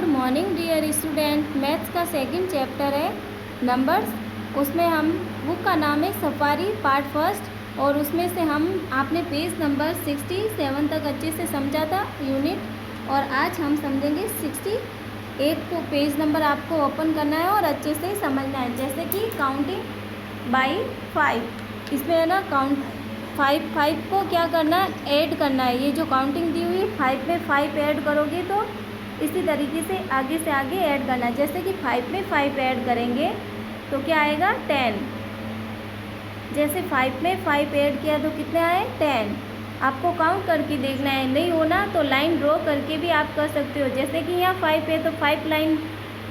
Good morning dear student. Maths का second chapter है numbers. उसमें हम बुक का नाम है सफारी पार्ट फर्स्ट, और उसमें से हम आपने पेज नंबर 67 तक अच्छे से समझा था यूनिट, और आज हम समझेंगे 68 को। पेज नंबर आपको ओपन करना है और अच्छे से समझना है। जैसे कि काउंटिंग बाई 5, इसमें है ना काउंट 5 को क्या करना है, ऐड करना है। ये जो काउंटिंग दी हुई है 5 में 5 ऐड करोगे तो इसी तरीके से आगे ऐड करना है। जैसे कि 5 में 5 ऐड करेंगे तो क्या आएगा 10। जैसे 5 में 5 ऐड किया तो कितने आए 10। आपको काउंट करके देखना है, नहीं होना तो लाइन ड्रॉ करके भी आप कर सकते हो। जैसे कि यहाँ 5 है तो 5 लाइन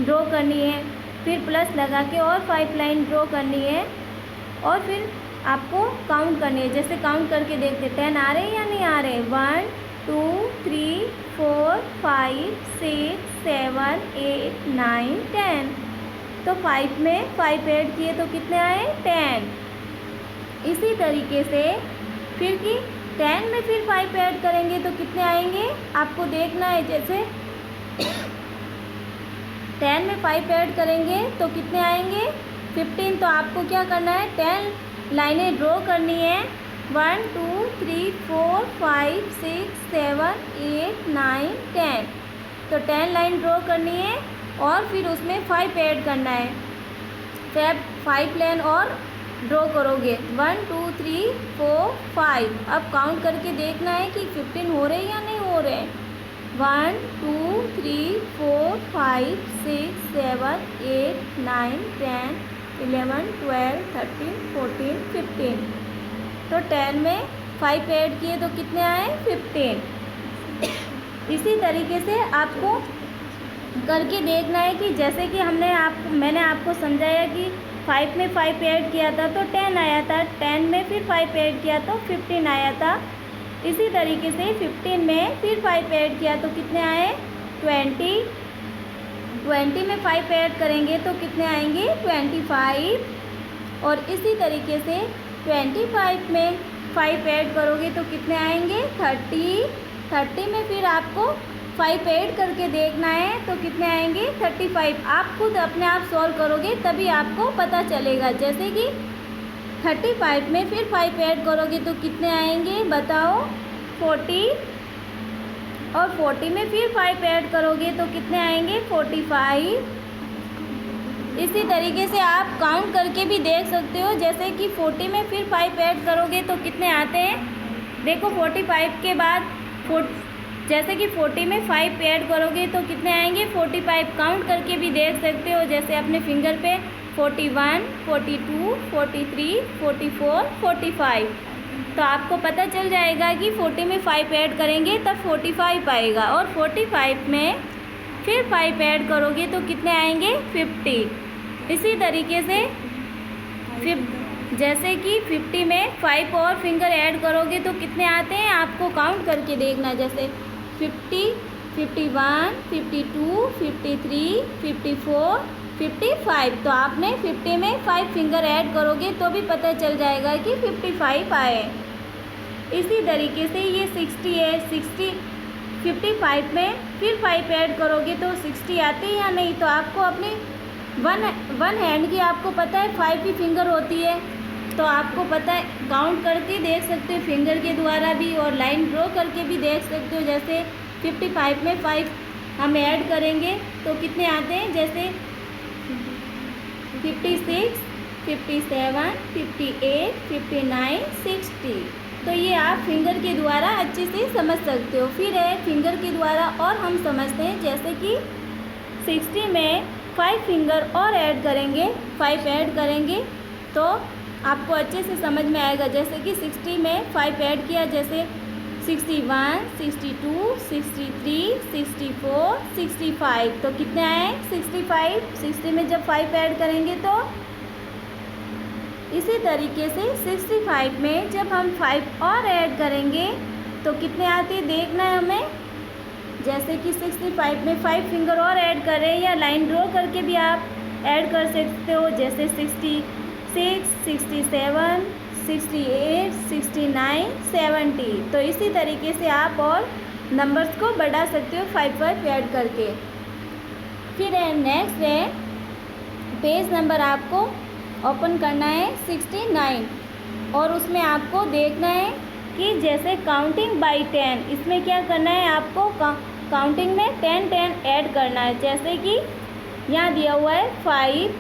ड्रॉ करनी है, फिर प्लस लगा के और 5 लाइन ड्रॉ करनी है, और फिर आपको काउंट करनी है। जैसे काउंट करके देखते 10 आ रहे हैं या नहीं आ रहे। 1 2 3 4 5 6 7 8 9 10। तो 5 में 5 ऐड किए तो कितने आए 10। इसी तरीके से फिर कि 10 में फिर 5 ऐड करेंगे तो कितने आएंगे आपको देखना है। जैसे 10 में 5 ऐड करेंगे तो कितने आएंगे 15। तो आपको क्या करना है 10 लाइनें ड्रॉ करनी है। 1 2 3 4 5 6 7 8 9 10। तो 10 लाइन ड्रॉ करनी है और फिर उसमें 5 ऐड करना है। फिर 5 लाइन और ड्रॉ करोगे 1 2 3 4 5। अब काउंट करके देखना है कि 15 हो रहे या नहीं हो रहे। 1 2 3 4 5 6 7 8 9 10 11 12 13 14 15। तो 10 में 5 ऐड किए तो कितने आए 15। इसी तरीके से आपको करके देखना है कि जैसे कि मैंने आपको समझाया कि 5 में 5 ऐड किया था तो 10 आया था, 10 में फिर 5 ऐड किया तो 15 आया था। इसी तरीके से 15 में फिर 5 ऐड किया तो कितने आए 20। 20 में 5 ऐड करेंगे तो कितने आएंगे 25। और इसी तरीके से 25 में 5 ऐड करोगे तो कितने आएंगे 30। 30 में फिर आपको 5 ऐड करके देखना है तो कितने आएंगे 35। आप खुद अपने आप सॉल्व करोगे तभी आपको पता चलेगा। जैसे कि 35 में फिर 5 ऐड करोगे तो कितने आएंगे बताओ 40। और 40 में फिर 5 ऐड करोगे तो कितने आएंगे 45। इसी तरीके से आप काउंट करके भी देख सकते हो। जैसे कि 40 में फिर 5 ऐड करोगे तो कितने आते हैं देखो 45 के बाद जैसे कि 40 में 5 ऐड करोगे तो कितने आएंगे 45। काउंट करके भी देख सकते हो जैसे अपने फिंगर पे 41 42 43 44 45। तो आपको पता चल जाएगा कि 40 में 5 ऐड करेंगे तब 45 आएगा, और 45 में फिर 5 ऐड करोगे तो कितने आएंगे 50। इसी तरीके से जैसे कि 50 में 5 और फिंगर ऐड करोगे तो कितने आते हैं आपको काउंट करके देखना। जैसे 50 51 52 53 54 55। तो आपने 50 में 5 फिंगर ऐड करोगे तो भी पता चल जाएगा कि 55 आए। इसी तरीके से ये 60 है। 55 में फिर 5 ऐड करोगे तो 60 आते हैं या नहीं। तो आपको अपनी वन हैंड की आपको पता है 5 ही फिंगर होती है, तो आपको पता है काउंट करके देख सकते हो फिंगर के द्वारा भी, और लाइन ड्रॉ करके भी देख सकते हो। जैसे 55 में 5 हम ऐड करेंगे तो कितने आते हैं जैसे 56 57 58 59 60। तो ये आप फिंगर के द्वारा अच्छे से समझ सकते हो। फिर है फिंगर के द्वारा और हम समझते हैं। जैसे कि 60 में 5 फिंगर और ऐड करेंगे, 5 ऐड करेंगे तो आपको अच्छे से समझ में आएगा। जैसे कि 60 में 5 ऐड किया, जैसे 61 62 63 64 65। तो कितने आए 65। 60 में जब 5 ऐड करेंगे तो इसी तरीके से 65 में जब हम 5 और ऐड करेंगे तो कितने आते हैं देखना है हमें। जैसे कि 65 में 5 फिंगर और ऐड कर रहे हैं, या लाइन ड्रॉ करके भी आप ऐड कर सकते हो। जैसे 66 67 68 69 70। तो इसी तरीके से आप और नंबर्स को बढ़ा सकते हो 5 ऐड करके। फिर नेक्स्ट है पेज नंबर आपको ओपन करना है 69 और उसमें आपको देखना है कि जैसे काउंटिंग बाय 10, इसमें क्या करना है आपको काउंटिंग में 10 ऐड करना है। जैसे कि यहाँ दिया हुआ है 5,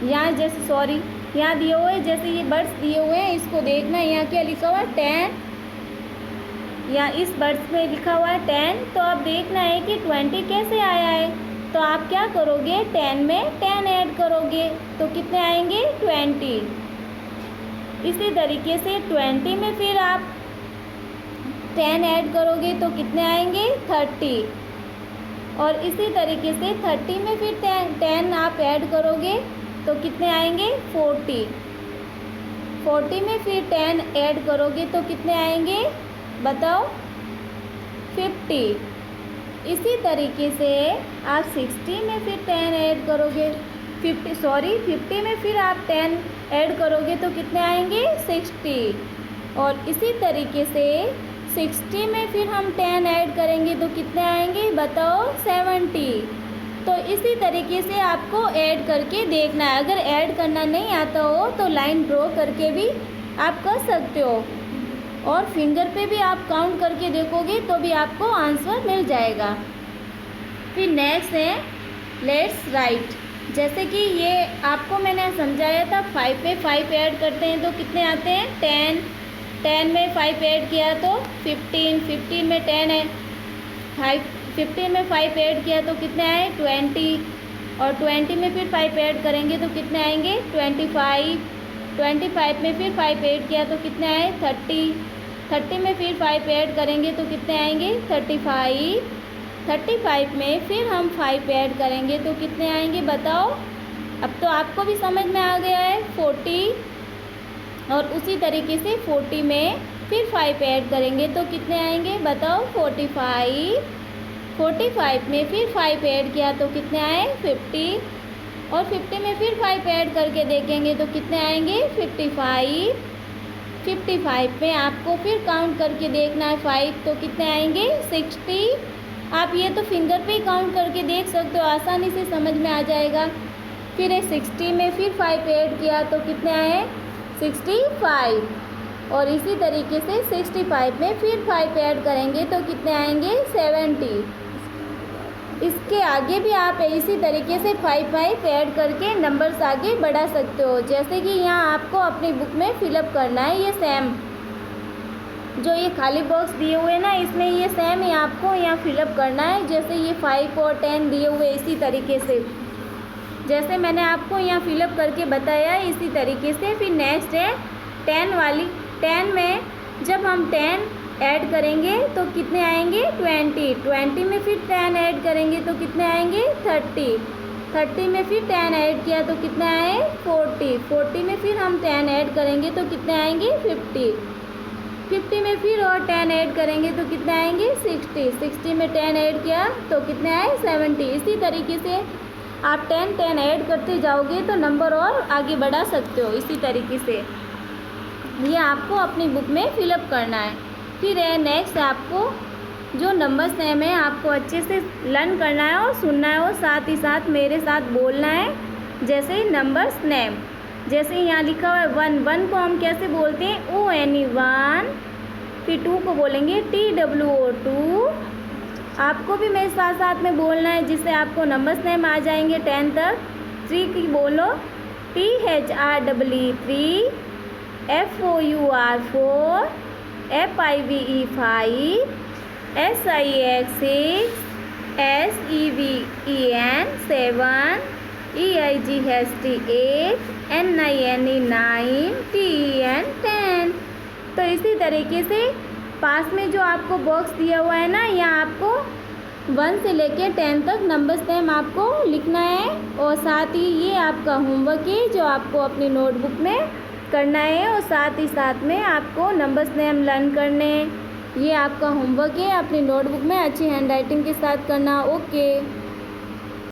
यहाँ जैसे यहाँ दिया हुआ है, जैसे ये बर्ड्स दिए हुए हैं इसको देखना है, यहाँ क्या लिखा हुआ है 10, या इस बर्ड्स में लिखा हुआ है 10, तो अब देखना है कि 20 कैसे आया है। तो आप क्या करोगे 10 में 10 ऐड करोगे तो कितने आएंगे 20। इसी तरीके से 20 में फिर आप 10 ऐड करोगे तो कितने आएंगे 30, और इसी तरीके से 30 में फिर 10 आप ऐड करोगे तो कितने आएंगे 40, 40 में फिर 10 ऐड करोगे तो कितने आएंगे बताओ 50। इसी तरीके से आप 60 में फिर 10 ऐड करोगे 50 में फिर आप 10 ऐड करोगे तो कितने आएंगे 60, और इसी तरीके से 60 में फिर हम 10 ऐड करेंगे तो कितने आएंगे बताओ 70। तो इसी तरीके से आपको ऐड करके देखना है। अगर ऐड करना नहीं आता हो तो लाइन ड्रॉ करके भी आप कर सकते हो, और फिंगर पे भी आप काउंट करके देखोगे तो भी आपको आंसर मिल जाएगा। फिर नेक्स्ट है लेट्स राइट। जैसे कि ये आपको मैंने समझाया था 5 पे 5 ऐड करते हैं तो कितने आते हैं 10 में 5 ऐड किया तो 15 में 10 है 15 में 5 ऐड किया तो कितने आए 20, और 20 में फिर 5 ऐड करेंगे तो कितने आएंगे 25 में फिर 5 ऐड किया तो कितने आए 30 में फिर 5 ऐड करेंगे तो कितने आएंगे 35 में फिर हम 5 ऐड करेंगे तो कितने आएंगे बताओ। अब तो आपको भी समझ में आ गया है 40, और उसी तरीके से 40 में फिर 5 ऐड करेंगे तो कितने आएंगे बताओ 45 में फिर 5 ऐड किया तो कितने आए 50, और 50 में फिर 5 ऐड करके देखेंगे तो कितने आएंगे 55 में आपको फिर काउंट करके देखना है 5 तो कितने आएंगे 60। आप ये तो फिंगर पे ही काउंट करके देख सकते हो, आसानी से समझ में आ जाएगा। फिर 60 में फिर 5 ऐड किया तो कितने आए 65, और इसी तरीके से 65 में फिर 5 ऐड करेंगे तो कितने आएंगे 70। इसके आगे भी आप इसी तरीके से 5 ऐड करके नंबर्स आगे बढ़ा सकते हो। जैसे कि यहाँ आपको अपनी बुक में फिलअप करना है, ये सेम जो ये खाली बॉक्स दिए हुए ना इसमें ये सेम ही आपको यहाँ फिलअप करना है। जैसे ये 5 और 10 दिए हुए इसी तरीके से जैसे मैंने आपको यहाँ फिलअप करके बताया इसी तरीके से। फिर नेक्स्ट है 10 वाली। 10 में जब हम 10 ऐड करेंगे तो कितने आएंगे 20 में फिर 10 ऐड करेंगे तो कितने आएंगे 30 में फिर 10 ऐड किया तो कितने आए 40 में फिर हम 10 ऐड करेंगे तो कितने आएंगे 50 में फिर और 10 ऐड करेंगे तो कितने आएंगे 60 में 10 ऐड किया तो कितने आए 70। इसी तरीके से आप 10 ऐड करते जाओगे तो नंबर और आगे बढ़ा सकते हो। इसी तरीके से ये आपको अपनी बुक में फिलअप करना है। फिर है नेक्स्ट आपको जो नंबर सेम है आपको अच्छे से लर्न करना है और सुनना है, और साथ ही साथ मेरे साथ बोलना है। जैसे नंबर्स नेम, जैसे यहाँ लिखा हुआ है 1 को हम कैसे बोलते हैं ONE 1। फिर 2 को बोलेंगे TWO 2। आपको भी मेरे साथ साथ में बोलना है जिससे आपको नंबर्स नेम आ जाएंगे 10 तक। 3 की बोलो THREE 3, FOUR 4, FIVE 5, SIX 6, SEVEN 7, EIGHT 8, NINE 9, TEN 10। तो इसी तरीके से पास में जो आपको बॉक्स दिया हुआ है ना, यहाँ आपको 1 से लेकर 10 तक नंबर्स नेम आपको लिखना है, और साथ ही ये आपका होमवर्क है जो आपको अपनी नोटबुक में करना है, और साथ ही साथ में आपको नंबर्स नेम लर्न करने हैं। ये आपका होमवर्क है, अपनी नोटबुक में अच्छी हैंडराइटिंग के साथ करना। ओके।